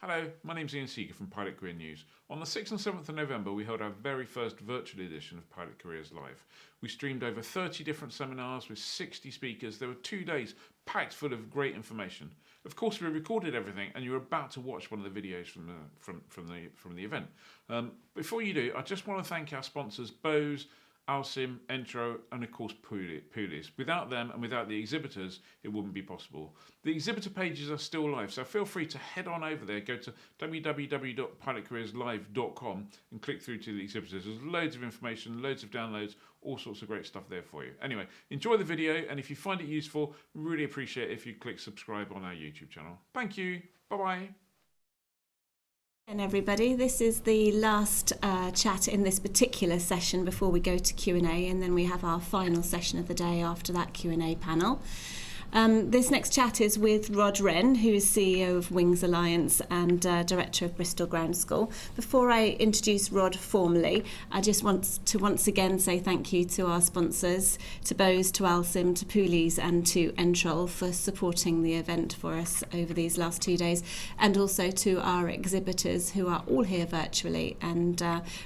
Hello, my name's Ian Seeger from Pilot Career News. On the 6th and 7th of November, we held our very first virtual edition of Pilot Careers Live. We streamed over 30 different seminars with 60 speakers. There were 2 days packed full of great information. Of course, we recorded everything, and you're about to watch one of the videos from the event. Before you do, I just want to thank our sponsors, Bose, Alsim, Entro, and of course Poolies. Without them and without the exhibitors, it wouldn't be possible. The exhibitor pages are still live, so feel free to head on over there, go to www.pilotcareerslive.com and click through to the exhibitors. There's loads of information, loads of downloads, all sorts of great stuff there for you. Anyway, enjoy the video, and if you find it useful, really appreciate it if you click subscribe on our YouTube channel. Thank you. Bye-bye. And everybody, this is the last chat in this particular session before we go to Q&A, and then we have our final session of the day after that Q&A panel. This next chat is with Wren, who is CEO of Wings Alliance and Director of Bristol Groundschool. Before I introduce Rod formally, I just want to once again say thank you to our sponsors, to Bose, to Alsim, to Poolies and to Entrol for supporting the event for us over these last 2 days, and also to our exhibitors who are all here virtually, and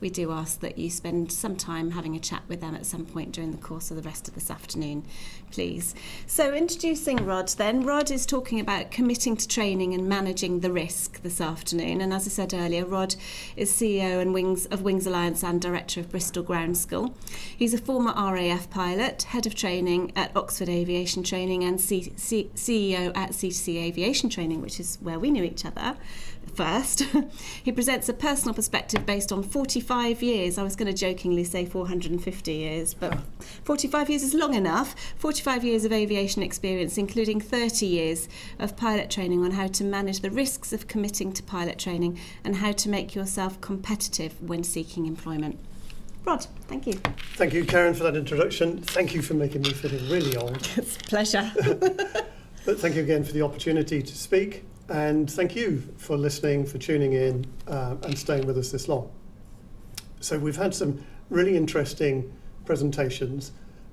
we do ask that you spend some time having a chat with them at some point during the course of the rest of this afternoon, please. So introducing Rod then. Rod is talking about committing to training and managing the risk this afternoon. And as I said earlier, Rod is CEO of Wings Alliance and Director of Bristol Groundschool. He's a former RAF pilot, Head of Training at Oxford Aviation Training and CEO at CTC Aviation Training, which is where we knew each other first. He presents a personal perspective based on 45 years. I was going to jokingly say 450 years, but 45 years is long enough. 45 years of aviation experience, including 30 years of pilot training on how to manage the risks of committing to pilot training and how to make yourself competitive when seeking employment. Rod, thank you. Thank you, Karen, for that introduction. Thank you for making me feel really old. It's a pleasure. But thank you again for the opportunity to speak. And thank you for listening, for tuning in and staying with us this long. So we've had some really interesting presentations.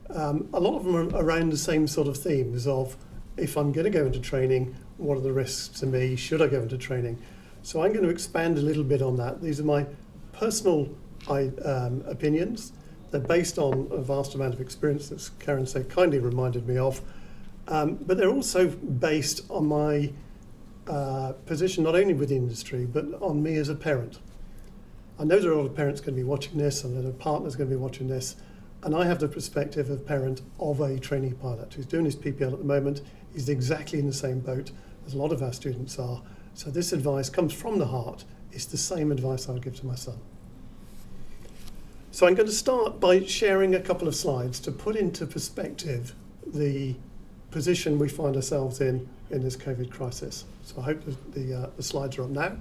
A lot of them are around the same sort of themes of, if I'm going to go into training, what are the risks to me? Should I go into training? So I'm going to expand a little bit on that. These are my personal opinions. They're based on a vast amount of experience that Karen so kindly reminded me of. But they're also based on my position not only with the industry but on me as a parent. I know there are a lot of parents going to be watching this, and there are partners going to be watching this, and I have the perspective of parent of a trainee pilot who's doing his PPL at the moment. He's exactly in the same boat as a lot of our students are, so this advice comes from the heart. It's the same advice I would give to my son. So I'm going to start by sharing a couple of slides to put into perspective the position we find ourselves in this COVID crisis. So I hope the slides are up now.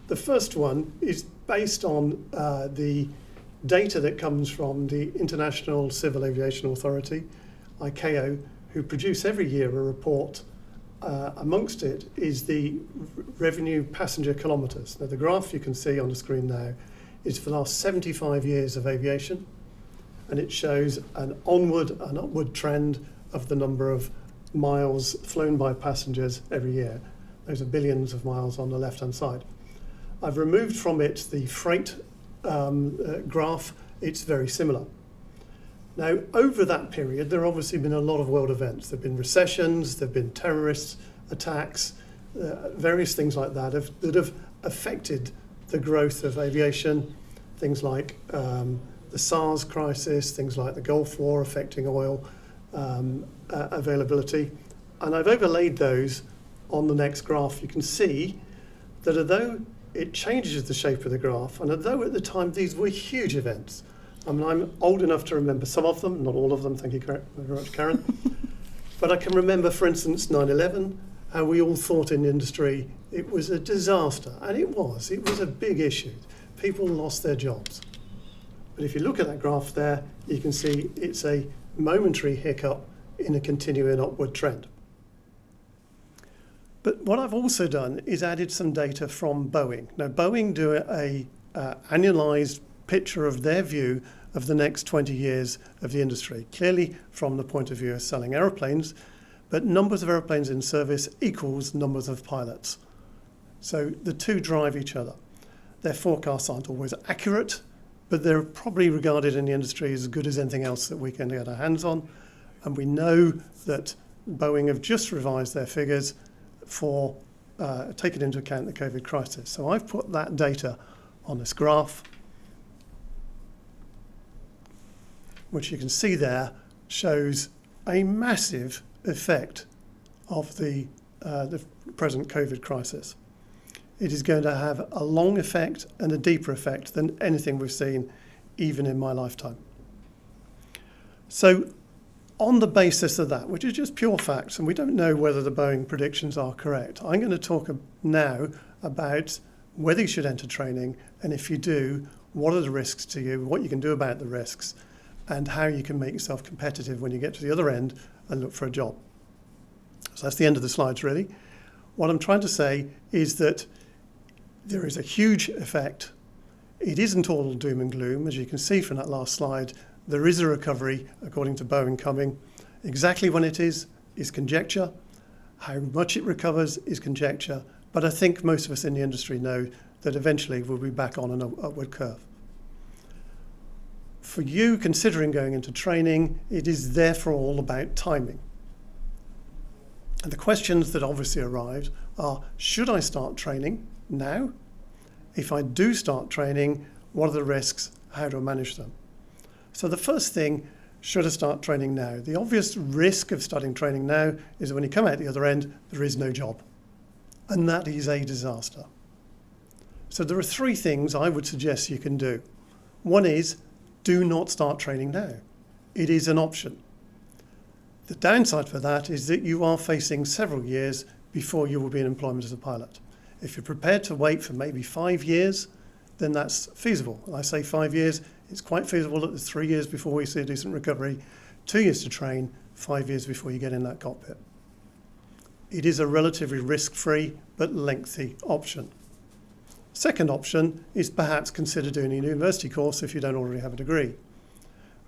The first one is based on the data that comes from the International Civil Aviation Authority, ICAO, who produce every year a report. Amongst it is the revenue passenger kilometres. Now the graph you can see on the screen now is for the last 75 years of aviation, and it shows an onward and upward trend of the number of miles flown by passengers every year. Those are billions of miles on the left-hand side. I've removed from it the freight graph. It's very similar. Now, over that period, there have obviously been a lot of world events. There have been recessions, there have been terrorist attacks, various things like that have affected the growth of aviation. Things like the SARS crisis, things like the Gulf War affecting oil availability. And I've overlaid those on the next graph. You can see that although it changes the shape of the graph, and although at the time these were huge events, I mean, I'm old enough to remember some of them, not all of them, thank you very much, Karen. But I can remember, for instance, 9/11, how we all thought in the industry it was a disaster, and it was a big issue. People lost their jobs. But if you look at that graph there, you can see it's a momentary hiccup in a continuing upward trend. But what I've also done is added some data from Boeing. Now, Boeing do a annualized picture of their view of the next 20 years of the industry, clearly from the point of view of selling aeroplanes, but numbers of aeroplanes in service equals numbers of pilots. So the two drive each other. Their forecasts aren't always accurate, but they're probably regarded in the industry as good as anything else that we can get our hands on. And we know that Boeing have just revised their figures for taking into account the COVID crisis. So I've put that data on this graph, which you can see there shows a massive effect of the present COVID crisis. It is going to have a long effect and a deeper effect than anything we've seen even in my lifetime. So on the basis of that, which is just pure facts, and we don't know whether the Boeing predictions are correct, I'm going to talk now about whether you should enter training, and if you do, what are the risks to you, what you can do about the risks, and how you can make yourself competitive when you get to the other end and look for a job. So that's the end of the slides, really. What I'm trying to say is that there is a huge effect. It isn't all doom and gloom. As you can see from that last slide, there is a recovery, according to Boeing, coming. Exactly when it is conjecture. How much it recovers is conjecture. But I think most of us in the industry know that eventually we'll be back on an upward curve. For you considering going into training, it is therefore all about timing. And the questions that obviously arrived are, should I start training now? If I do start training, what are the risks? How do I manage them? So the first thing, should I start training now? The obvious risk of starting training now is that when you come out the other end, there is no job. And that is a disaster. So there are three things I would suggest you can do. One is, do not start training now. It is an option. The downside for that is that you are facing several years before you will be in employment as a pilot. If you're prepared to wait for maybe 5 years, then that's feasible. And I say 5 years, it's quite feasible that there's 3 years before we see a decent recovery, 2 years to train, 5 years before you get in that cockpit. It is a relatively risk-free but lengthy option. Second option is perhaps consider doing a university course if you don't already have a degree.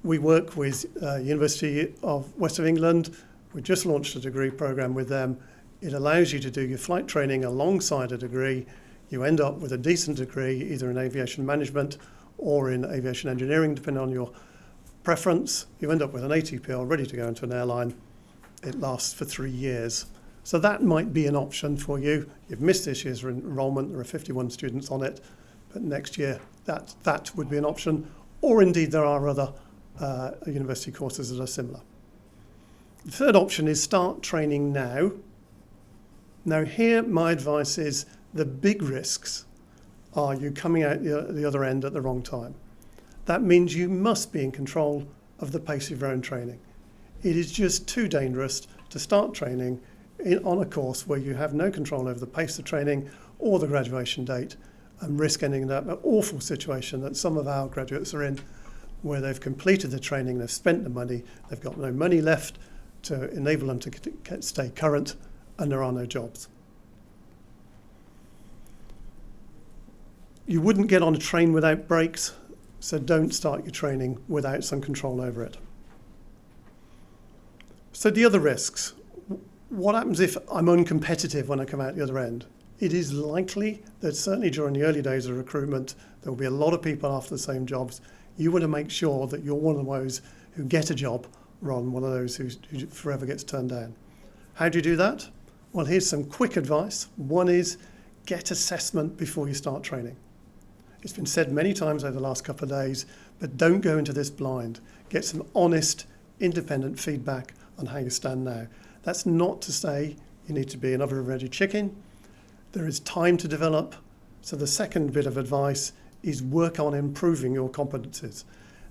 We work with University of West of England. We just launched a degree program with them. It allows you to do your flight training alongside a degree. You end up with a decent degree, either in aviation management or in aviation engineering, depending on your preference. You end up with an ATPL ready to go into an airline. It lasts for 3 years. So that might be an option for you. You've missed this year's enrolment. There are 51 students on it. But next year, that would be an option. Or indeed, there are other university courses that are similar. The third option is start training now. Now here, my advice is the big risks are you coming out the other end at the wrong time. That means you must be in control of the pace of your own training. It is just too dangerous to start training on a course where you have no control over the pace of training or the graduation date and risk ending up in an awful situation that some of our graduates are in, where they've completed the training, they've spent the money, they've got no money left to enable them to stay current, and there are no jobs. You wouldn't get on a train without brakes, so don't start your training without some control over it. So the other risks. What happens if I'm uncompetitive when I come out the other end? It is likely that certainly during the early days of recruitment, there will be a lot of people after the same jobs. You want to make sure that you're one of those who get a job rather than one of those who forever gets turned down. How do you do that? Well, here's some quick advice. One is get assessment before you start training. It's been said many times over the last couple of days, but don't go into this blind. Get some honest, independent feedback on how you stand now. That's not to say you need to be an oven-ready chicken. There is time to develop. So the second bit of advice is work on improving your competencies.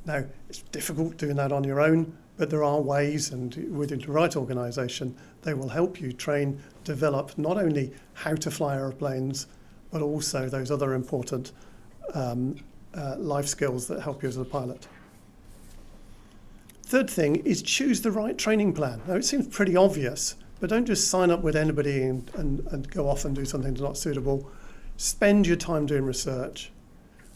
Now, it's difficult doing that on your own, but there are ways, and within the right organisation, they will help you train, develop not only how to fly aeroplanes, but also those other important life skills that help you as a pilot. Third thing is choose the right training plan. Now, it seems pretty obvious, but don't just sign up with anybody and go off and do something that's not suitable. Spend your time doing research.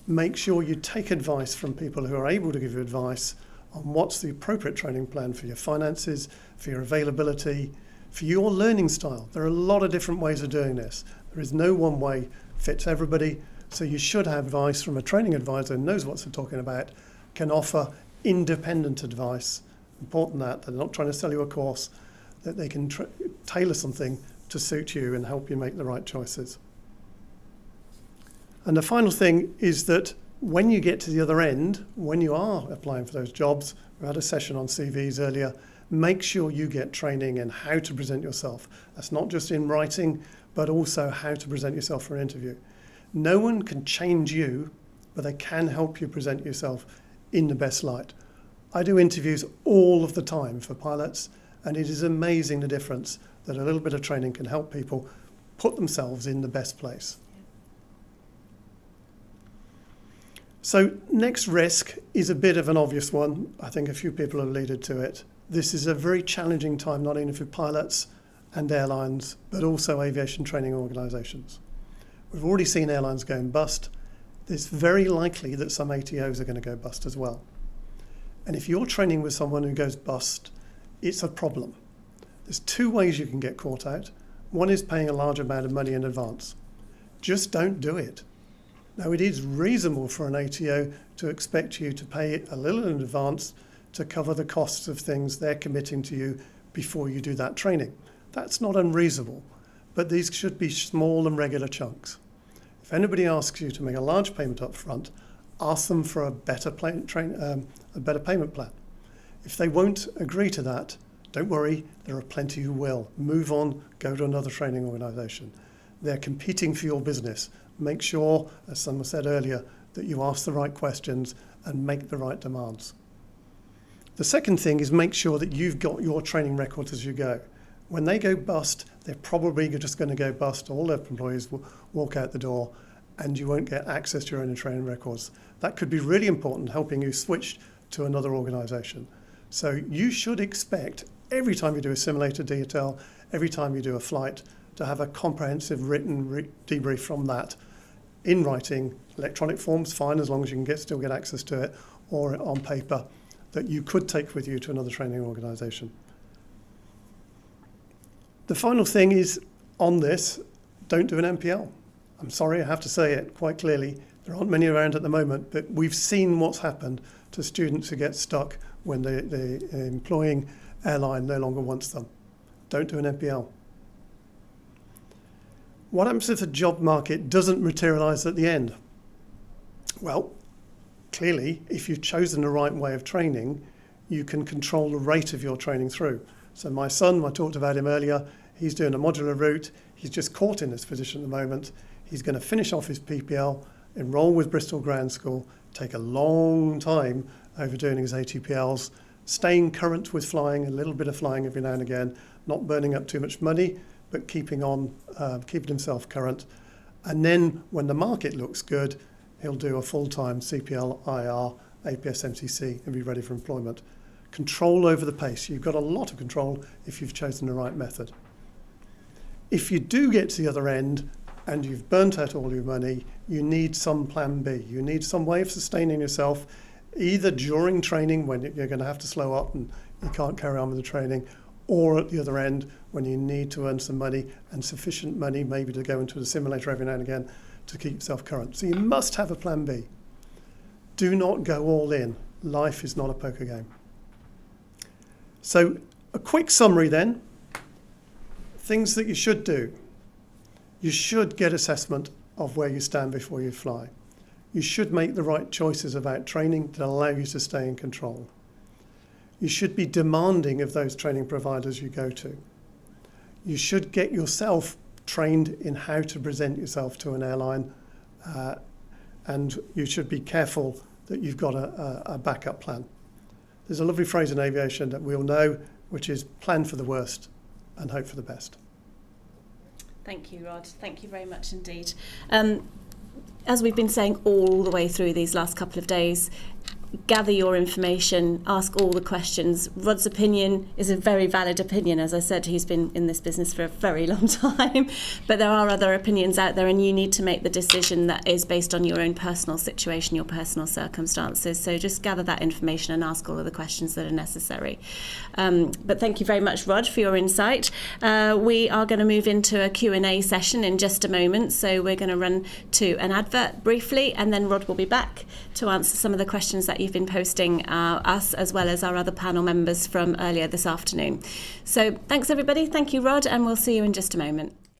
Make sure you take advice from people who are able to give you advice on what's the appropriate training plan for your finances, for your availability, for your learning style. There are a lot of different ways of doing this. There is no one way fits everybody, so you should have advice from a training advisor who knows what they're talking about, can offer independent advice. Important that they're not trying to sell you a course, that they can tailor something to suit you and help you make the right choices. And the final thing is that when you get to the other end, when you are applying for those jobs, we had a session on CVs earlier, make sure you get training in how to present yourself. That's not just in writing, but also how to present yourself for an interview. No one can change you, but they can help you present yourself in the best light. I do interviews all of the time for pilots, and it is amazing the difference that a little bit of training can help people put themselves in the best place. So next risk is a bit of an obvious one. I think a few people have alluded to it. This is a very challenging time, not only for pilots and airlines, but also aviation training organisations. We've already seen airlines going bust. It's very likely that some ATOs are going to go bust as well. And if you're training with someone who goes bust, it's a problem. There's two ways you can get caught out. One is paying a large amount of money in advance. Just don't do it. Now, it is reasonable for an ATO to expect you to pay a little in advance to cover the costs of things they're committing to you before you do that training. That's not unreasonable, but these should be small and regular chunks. If anybody asks you to make a large payment up front, ask them for a better payment plan. If they won't agree to that, don't worry, there are plenty who will. Move on, go to another training organisation. They're competing for your business. Make sure, as someone said earlier, that you ask the right questions and make the right demands. The second thing is make sure that you've got your training records as you go. When they go bust, they're probably just going to go bust. All their employees will walk out the door and you won't get access to your own training records. That could be really important, helping you switch to another organisation. So you should expect every time you do a simulator detail, every time you do a flight, to have a comprehensive written debrief from that in writing. Electronic forms, fine, as long as you can still get access to it, or on paper, that you could take with you to another training organisation. The final thing is, on this, don't do an MPL. I'm sorry, I have to say it quite clearly. There aren't many around at the moment, but we've seen what's happened to students who get stuck when the employing airline no longer wants them. Don't do an MPL. What happens if the job market doesn't materialise at the end? Well, clearly, if you've chosen the right way of training, you can control the rate of your training through. So my son, I talked about him earlier, he's doing a modular route. He's just caught in this position at the moment. He's going to finish off his PPL, enrol with Bristol Groundschool, take a long time over doing his ATPLs, staying current with flying, a little bit of flying every now and again, not burning up too much money, but keeping himself current. And then when the market looks good, he'll do a full-time CPL, IR, APS MCC and be ready for employment. Control over the pace. You've got a lot of control if you've chosen the right method. If you do get to the other end and you've burnt out all your money, you need some plan B. You need some way of sustaining yourself, either during training when you're going to have to slow up and you can't carry on with the training, or at the other end when you need to earn some money and sufficient money maybe to go into the simulator every now and again to keep yourself current. So you must have a plan B. Do not go all in. Life is not a poker game. So a quick summary then. Things that you should do. You should get assessment of where you stand before you fly. You should make the right choices about training that allow you to stay in control. You should be demanding of those training providers you go to. You should get yourself trained in how to present yourself to an airline, and you should be careful that you've got a backup plan. There's a lovely phrase in aviation that we all know, which is plan for the worst and hope for the best. Thank you, Rod. Thank you very much indeed. As we've been saying all the way through these last couple of days, gather your information, ask all the questions. Rod's opinion is a very valid opinion. As I said, he's been in this business for a very long time, but there are other opinions out there, and you need to make the decision that is based on your own personal situation, your personal circumstances. So just gather that information and ask all of the questions that are necessary. But thank you very much, Rod, for your insight. We are going to move into a Q&A session in just a moment, so we're going to run to an advert briefly, and then Rod will be back to answer some of the questions that you've been posting us, as well as our other panel members from earlier this afternoon. So thanks everybody, thank you Rod, and we'll see you in just a moment.